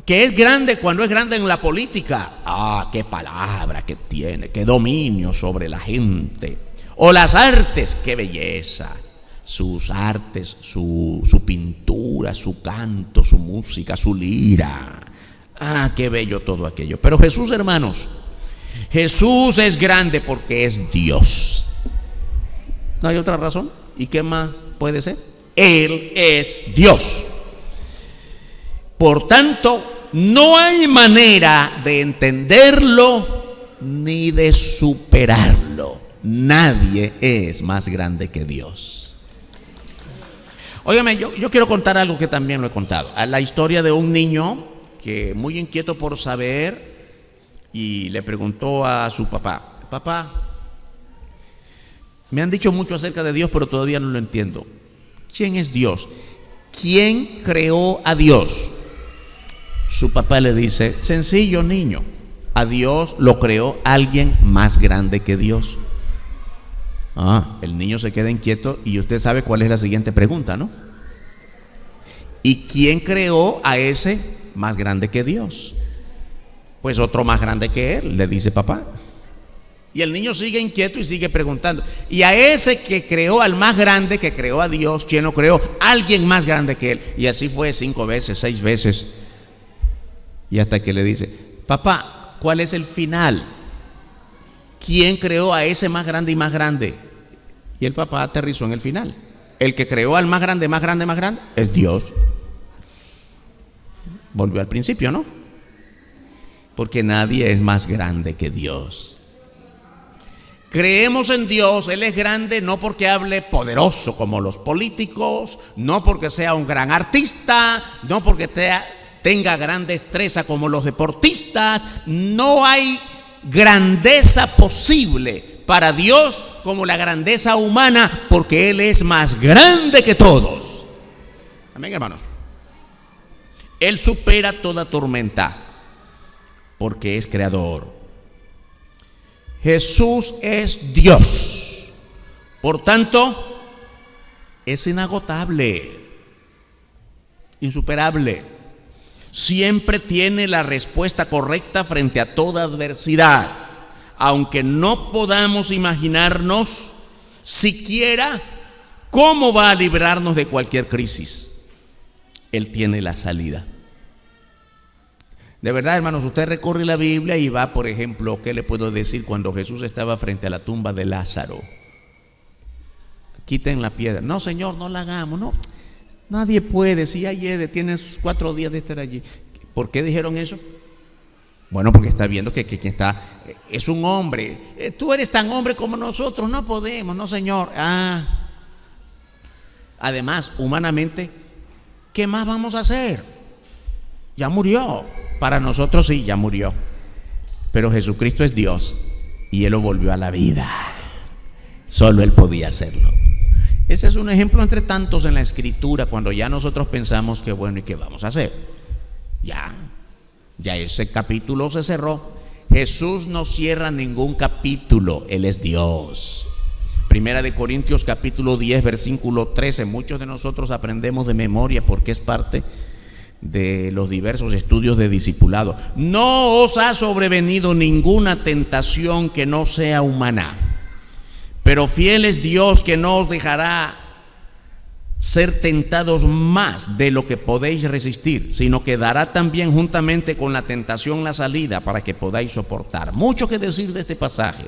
Que es grande cuando es grande en la política. Qué palabra que tiene, qué dominio sobre la gente. O las artes, qué belleza. Sus artes, su pintura, su canto, su música, su lira. Ah, qué bello todo aquello. Pero Jesús, hermanos, Jesús es grande porque es Dios. ¿No hay otra razón? ¿Y qué más puede ser? Él es Dios. Por tanto, no hay manera de entenderlo ni de superarlo. Nadie es más grande que Dios. Óigame, yo quiero contar algo que también lo he contado. A la historia de un niño que muy inquieto por saber y le preguntó a su papá: papá, me han dicho mucho acerca de Dios, pero todavía no lo entiendo. ¿Quién es Dios? ¿Quién creó a Dios? Su papá le dice: sencillo, niño, a Dios lo creó alguien más grande que Dios. El niño se queda inquieto y usted sabe cuál es la siguiente pregunta, ¿no? ¿Y quién creó a ese más grande que Dios? Pues otro más grande que él, le dice papá. Y el niño sigue inquieto y sigue preguntando: y a ese que creó al más grande, que creó a Dios, ¿quién lo creó? Alguien más grande que él. Y así fue 5 veces, 6 veces. Y hasta que le dice: papá, ¿cuál es el final? ¿Quién creó a ese más grande y más grande? Y el papá aterrizó en el final. El que creó al más grande, más grande, más grande es Dios. Volvió al principio, ¿no? Porque nadie es más grande que Dios. Creemos en Dios. Él es grande no porque hable poderoso como los políticos, no porque sea un gran artista, no porque tenga gran destreza como los deportistas. No hay grandeza posible para Dios como la grandeza humana, porque Él es más grande que todos. Amén, hermanos. Él supera toda tormenta porque es creador. Jesús es Dios. Por tanto, es inagotable, insuperable. Siempre tiene la respuesta correcta frente a toda adversidad. Aunque no podamos imaginarnos siquiera cómo va a librarnos de cualquier crisis, Él tiene la salida. De verdad, hermanos, usted recorre la Biblia y va, por ejemplo, ¿qué le puedo decir? Cuando Jesús estaba frente a la tumba de Lázaro: quiten la piedra. No, Señor, no la hagamos. No, nadie puede. Si ya tienes 4 días de estar allí. ¿Por qué dijeron eso? Bueno, porque está viendo que quien está es un hombre. Tú eres tan hombre como nosotros, no podemos. No, Señor. Además, humanamente, ¿qué más vamos a hacer? Ya murió. Para nosotros sí, ya murió. Pero Jesucristo es Dios y Él lo volvió a la vida. Solo Él podía hacerlo. Ese es un ejemplo entre tantos en la Escritura, cuando ya nosotros pensamos que bueno, ¿y qué vamos a hacer? Ya ese capítulo se cerró. Jesús no cierra ningún capítulo. Él es Dios. Primera de Corintios capítulo 10 versículo 13. Muchos de nosotros aprendemos de memoria porque es parte de los diversos estudios de discipulado. No os ha sobrevenido ninguna tentación que no sea humana, pero fiel es Dios, que no os dejará ser tentados más de lo que podéis resistir, sino que dará también juntamente con la tentación la salida para que podáis soportar. Mucho que decir de este pasaje.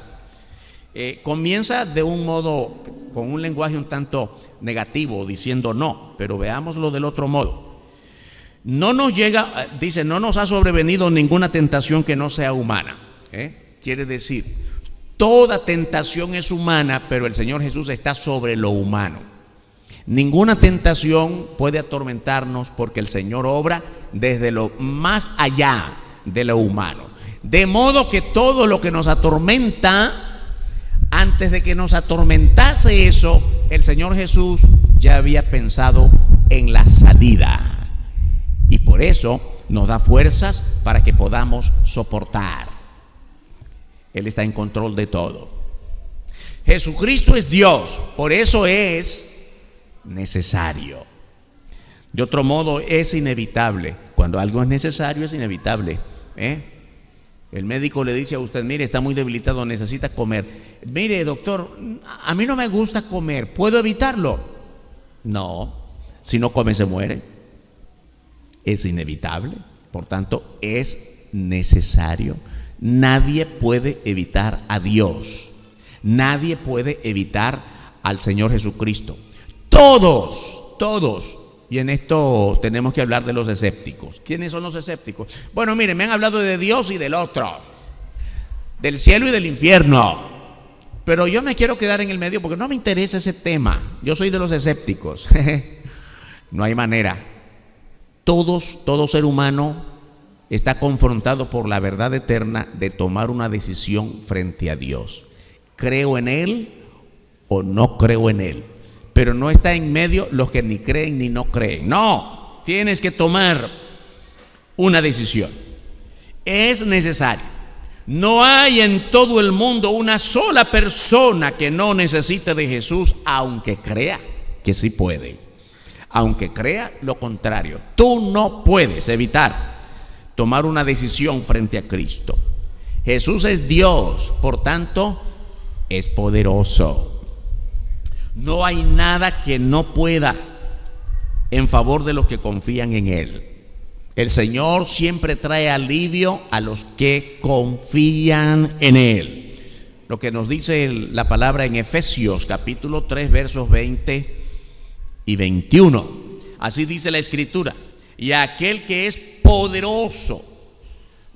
Comienza de un modo, con un lenguaje un tanto negativo, diciendo no, pero veámoslo del otro modo. No nos llega, dice, no nos ha sobrevenido ninguna tentación que no sea humana. Quiere decir, toda tentación es humana, pero el Señor Jesús está sobre lo humano. Ninguna tentación puede atormentarnos porque el Señor obra desde lo más allá de lo humano. De modo que todo lo que nos atormenta, antes de que nos atormentase eso, el Señor Jesús ya había pensado en la salida. Y por eso nos da fuerzas para que podamos soportar. Él está en control de todo. Jesucristo es Dios, por eso es necesario. De otro modo, es inevitable. Cuando algo es necesario, es inevitable. El médico le dice a usted: mire, está muy debilitado, necesita comer. Mire, doctor, a mí no me gusta comer, ¿puedo evitarlo? No, si no come se muere. Es inevitable. Por tanto, es necesario. Nadie puede evitar a Dios. Nadie puede evitar al Señor Jesucristo. Todos. Y en esto tenemos que hablar de los escépticos. ¿Quiénes son los escépticos? Bueno, miren, me han hablado de Dios y del otro, del cielo y del infierno. Pero yo me quiero quedar en el medio porque no me interesa ese tema. Yo soy de los escépticos. No hay manera. Todo ser humano está confrontado por la verdad eterna de tomar una decisión frente a Dios. ¿Creo en Él o no creo en Él? Pero no está en medio los que ni creen ni no creen. No, tienes que tomar una decisión. Es necesario. No hay en todo el mundo una sola persona que no necesite de Jesús, aunque crea que sí puede. Aunque crea lo contrario. Tú no puedes evitar tomar una decisión frente a Cristo. Jesús es Dios, por tanto, es poderoso. No hay nada que no pueda en favor de los que confían en Él. El Señor siempre trae alivio a los que confían en Él. Lo que nos dice la palabra en Efesios capítulo 3 versos 20 y 21. Así dice la Escritura: y aquel que es poderoso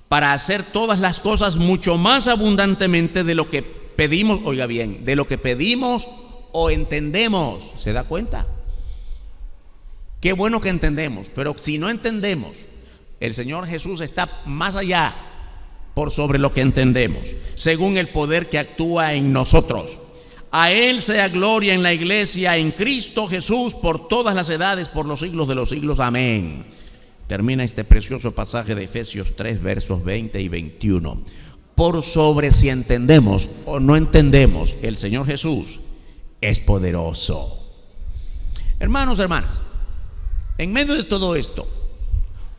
para hacer todas las cosas mucho más abundantemente de lo que pedimos, oiga bien, de lo que pedimos o entendemos. ¿Se da cuenta? Qué bueno que entendemos, pero si no entendemos, el Señor Jesús está más allá, por sobre lo que entendemos, según el poder que actúa en nosotros. A Él sea gloria en la iglesia, en Cristo Jesús, por todas las edades, por los siglos de los siglos. Amén. Termina este precioso pasaje de Efesios 3, versos 20 y 21. Por sobre si entendemos o no entendemos, el Señor Jesús es poderoso. Hermanos, hermanas, en medio de todo esto,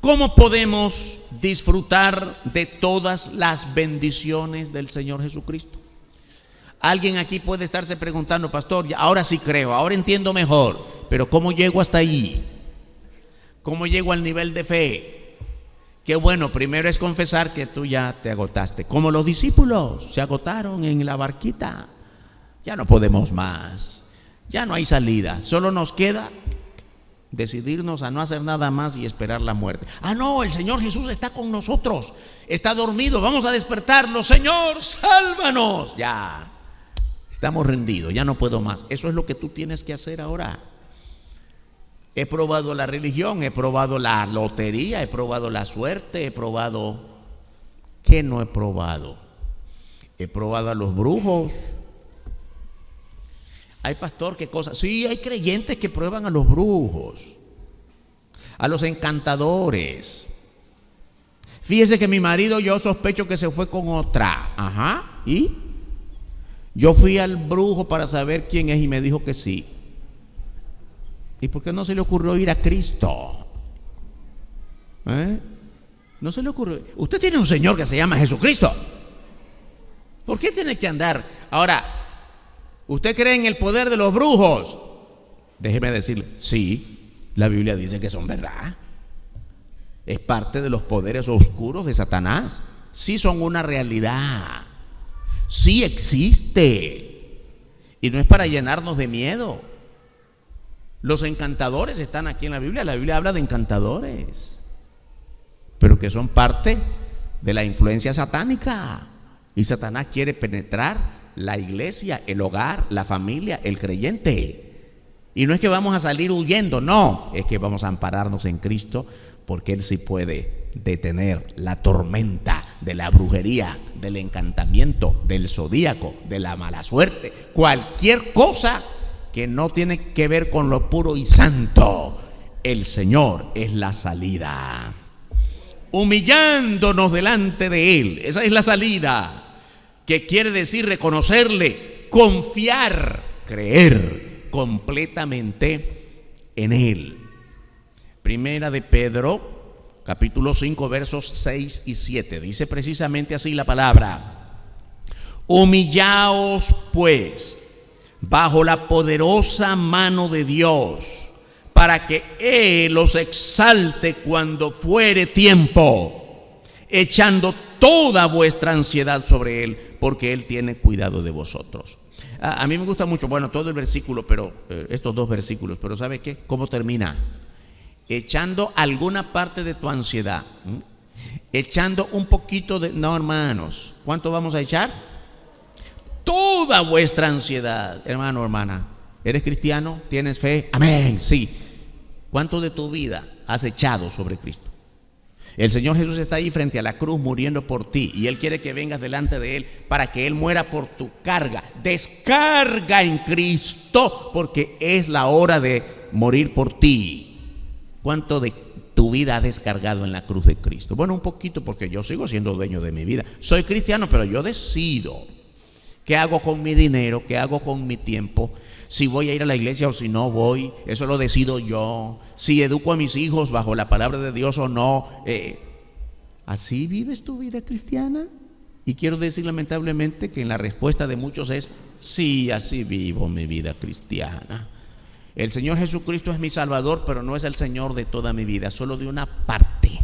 ¿cómo podemos disfrutar de todas las bendiciones del Señor Jesucristo? Alguien aquí puede estarse preguntando: pastor, ahora sí creo, ahora entiendo mejor, pero ¿cómo llego hasta allí? ¿Cómo llego al nivel de fe? Qué bueno, primero es confesar que tú ya te agotaste, como los discípulos se agotaron en la barquita. Ya no podemos más, ya no hay salida, solo nos queda decidirnos a no hacer nada más y esperar la muerte. Ah, no, el Señor Jesús está con nosotros, está dormido, vamos a despertarlo. Señor, sálvanos. Ya estamos rendidos, ya no puedo más. Eso es lo que tú tienes que hacer ahora. He probado la religión, he probado la lotería, he probado la suerte, he probado... ¿Qué no he probado? He probado a los brujos. Hay pastor, ¿qué cosa? Sí, hay creyentes que prueban a los brujos, a los encantadores. Fíjese que mi marido, yo sospecho que se fue con otra. Ajá, ¿y? Yo fui al brujo para saber quién es y me dijo que sí. ¿Y por qué no se le ocurrió ir a Cristo? No se le ocurrió. Usted tiene un Señor que se llama Jesucristo. ¿Por qué tiene que andar? Ahora, ¿usted cree en el poder de los brujos? Déjeme decirle, sí, la Biblia dice que son verdad. Es parte de los poderes oscuros de Satanás. Sí son una realidad. Sí existe. Y no es para llenarnos de miedo. Los encantadores están aquí en la Biblia. La Biblia habla de encantadores, pero que son parte de la influencia satánica. Y Satanás quiere penetrar la iglesia, el hogar, la familia, el creyente. Y no es que vamos a salir huyendo, no, es que vamos a ampararnos en Cristo, porque Él sí puede detener la tormenta de la brujería, del encantamiento, del zodíaco, de la mala suerte, cualquier cosa que no tiene que ver con lo puro y santo. El Señor es la salida. Humillándonos delante de Él, esa es la salida. Que quiere decir reconocerle, confiar, creer completamente en Él. Primera de Pedro, capítulo 5, versos 6 y 7. Dice precisamente así la palabra: humillaos pues bajo la poderosa mano de Dios, para que Él os exalte cuando fuere tiempo, echando toda vuestra ansiedad sobre Él, porque Él tiene cuidado de vosotros. A mí me gusta mucho, bueno, todo el versículo, pero estos dos versículos, pero ¿sabe qué? ¿Cómo termina? Echando alguna parte de tu ansiedad, echando un poquito de... No, hermanos, ¿cuánto vamos a echar? Toda vuestra ansiedad, hermano, hermana. ¿Eres cristiano? ¿Tienes fe? Amén, sí. ¿Cuánto de tu vida has echado sobre Cristo? El Señor Jesús está ahí frente a la cruz muriendo por ti, y Él quiere que vengas delante de Él para que Él muera por tu carga. Descarga en Cristo, porque es la hora de morir por ti. ¿Cuánto de tu vida has descargado en la cruz de Cristo? Bueno, un poquito, porque yo sigo siendo dueño de mi vida. Soy cristiano, pero yo decido qué hago con mi dinero, qué hago con mi tiempo. Si voy a ir a la iglesia o si no voy, eso lo decido yo. Si educo a mis hijos bajo la palabra de Dios o no. ¿Así vives tu vida cristiana? Y quiero decir lamentablemente que en la respuesta de muchos es: sí, así vivo mi vida cristiana. El Señor Jesucristo es mi Salvador, pero no es el Señor de toda mi vida, solo de una parte.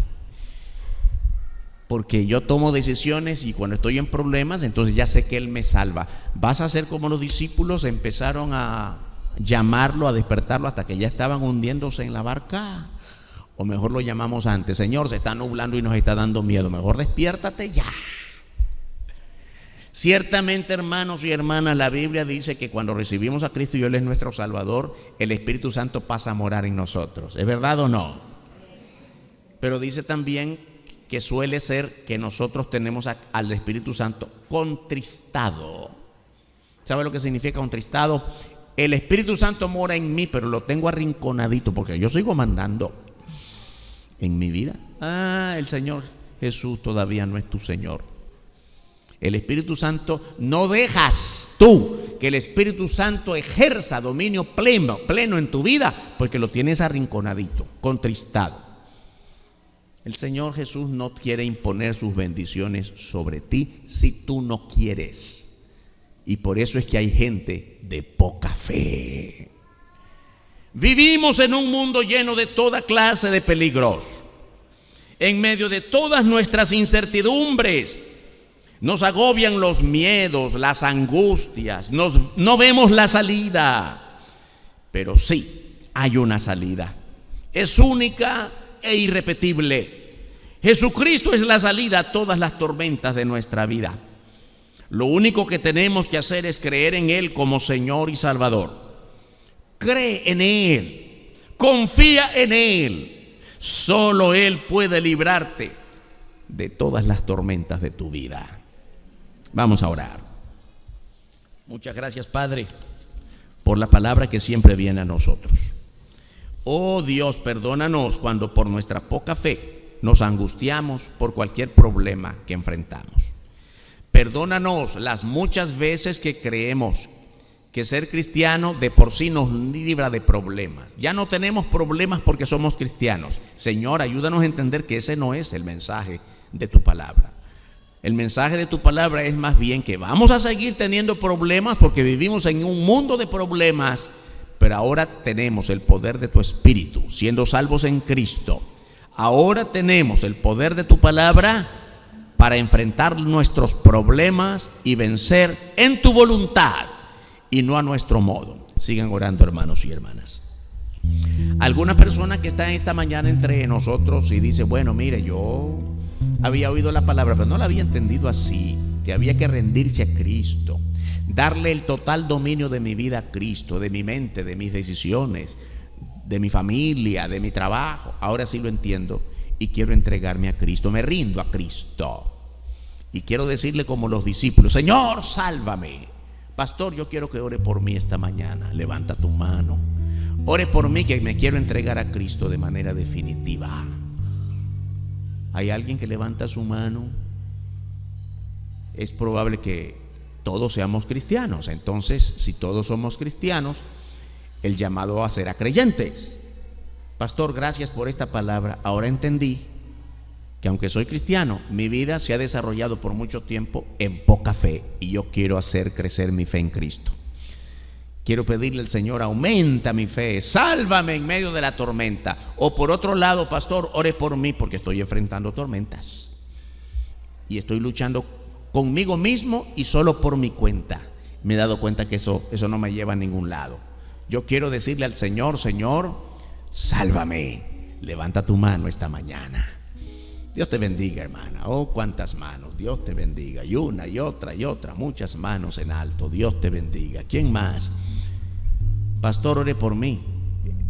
Porque yo tomo decisiones y cuando estoy en problemas, entonces ya sé que Él me salva. Vas a ser como los discípulos, empezaron a llamarlo, a despertarlo hasta que ya estaban hundiéndose en la barca. O mejor lo llamamos antes: Señor, se está nublando y nos está dando miedo, mejor despiértate ya. Ciertamente, hermanos y hermanas, la Biblia dice que cuando recibimos a Cristo y Él es nuestro Salvador, el Espíritu Santo pasa a morar en nosotros. ¿Es verdad o no? Pero dice también que suele ser que nosotros tenemos al Espíritu Santo contristado. ¿Sabe lo que significa contristado? El Espíritu Santo mora en mí, pero lo tengo arrinconadito, porque yo sigo mandando en mi vida. El Señor Jesús todavía no es tu Señor. El Espíritu Santo, no dejas tú que el Espíritu Santo ejerza dominio pleno en tu vida, porque lo tienes arrinconadito, contristado. El Señor Jesús no quiere imponer sus bendiciones sobre ti si tú no quieres. Y por eso es que hay gente de poca fe. Vivimos en un mundo lleno de toda clase de peligros. En medio de todas nuestras incertidumbres, nos agobian los miedos, las angustias, no vemos la salida. Pero sí, hay una salida. Es única e irrepetible. Jesucristo es la salida a todas las tormentas de nuestra vida. Lo único que tenemos que hacer es creer en Él como Señor y Salvador. Cree en Él, confía en Él. Solo Él puede librarte de todas las tormentas de tu vida. Vamos a orar. Muchas gracias, Padre, por la palabra que siempre viene a nosotros. Oh Dios, perdónanos cuando por nuestra poca fe nos angustiamos por cualquier problema que enfrentamos. Perdónanos las muchas veces que creemos que ser cristiano de por sí nos libra de problemas. Ya no tenemos problemas porque somos cristianos. Señor, ayúdanos a entender que ese no es el mensaje de tu palabra. El mensaje de tu palabra es más bien que vamos a seguir teniendo problemas porque vivimos en un mundo de problemas, pero ahora tenemos el poder de tu Espíritu, siendo salvos en Cristo. Ahora tenemos el poder de tu palabra para enfrentar nuestros problemas y vencer en tu voluntad y no a nuestro modo. Sigan orando, hermanos y hermanas. Alguna persona que está esta mañana entre nosotros y dice: bueno, mire, yo había oído la palabra, pero no la había entendido así, que había que rendirse a Cristo, darle el total dominio de mi vida a Cristo, de mi mente, de mis decisiones, de mi familia, de mi trabajo. Ahora sí lo entiendo y quiero entregarme a Cristo, me rindo a Cristo. Y quiero decirle como los discípulos: Señor, sálvame. Pastor, yo quiero que ore por mí esta mañana. Levanta tu mano. Ore por mí, que me quiero entregar a Cristo de manera definitiva. ¿Hay alguien que levanta su mano? Es probable que todos seamos cristianos. Entonces, si todos somos cristianos, el llamado a ser a creyentes. Pastor, gracias por esta palabra. Ahora entendí que aunque soy cristiano, mi vida se ha desarrollado por mucho tiempo en poca fe, y yo quiero hacer crecer mi fe en Cristo. quiero pedirle al Señor, aumenta mi fe, sálvame en medio de la tormenta. O por otro lado, pastor, ore por mí porque estoy enfrentando tormentas y estoy luchando conmigo mismo y solo por mi cuenta. Me he dado cuenta que eso no me lleva a ningún lado. Yo quiero decirle al Señor, Señor, sálvame. Levanta tu mano esta mañana. Dios te bendiga, hermana. Oh, cuántas manos. Dios te bendiga. Y una y otra, muchas manos en alto. Dios te bendiga. ¿Quién más? Pastor, ore por mí.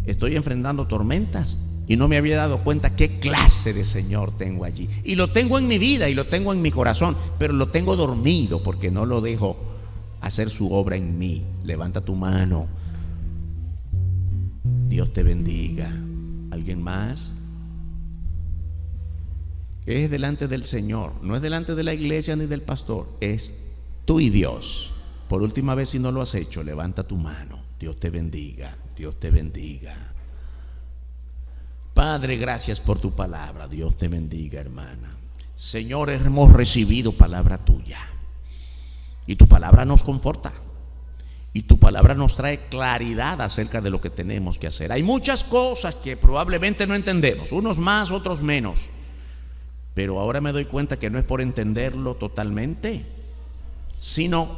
Estoy enfrentando tormentas y no me había dado cuenta qué clase de Señor tengo allí. Y lo tengo en mi vida y lo tengo en mi corazón, pero lo tengo dormido porque no lo dejo hacer su obra en mí. Levanta tu mano. Dios te bendiga. ¿Alguien más? Es delante del Señor, no es delante de la iglesia ni del pastor, es tú y Dios. Por última vez, si no lo has hecho, levanta tu mano. Dios te bendiga, Dios te bendiga. Padre, gracias por tu palabra. Dios te bendiga, hermana. Señor, hemos recibido palabra tuya y tu palabra nos conforta. Y tu palabra nos trae claridad acerca de lo que tenemos que hacer. Hay muchas cosas que probablemente no entendemos, unos más, otros menos. Pero ahora me doy cuenta que no es por entenderlo totalmente, sino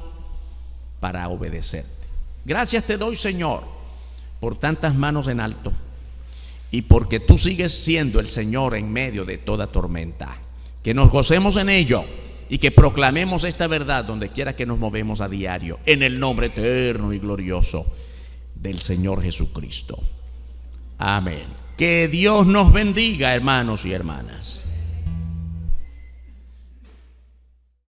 para obedecerte. Gracias te doy, Señor, por tantas manos en alto y porque tú sigues siendo el Señor en medio de toda tormenta. Que nos gocemos en ello y que proclamemos esta verdad donde quiera que nos movemos a diario, en el nombre eterno y glorioso del Señor Jesucristo. Amén. Que Dios nos bendiga, hermanos y hermanas.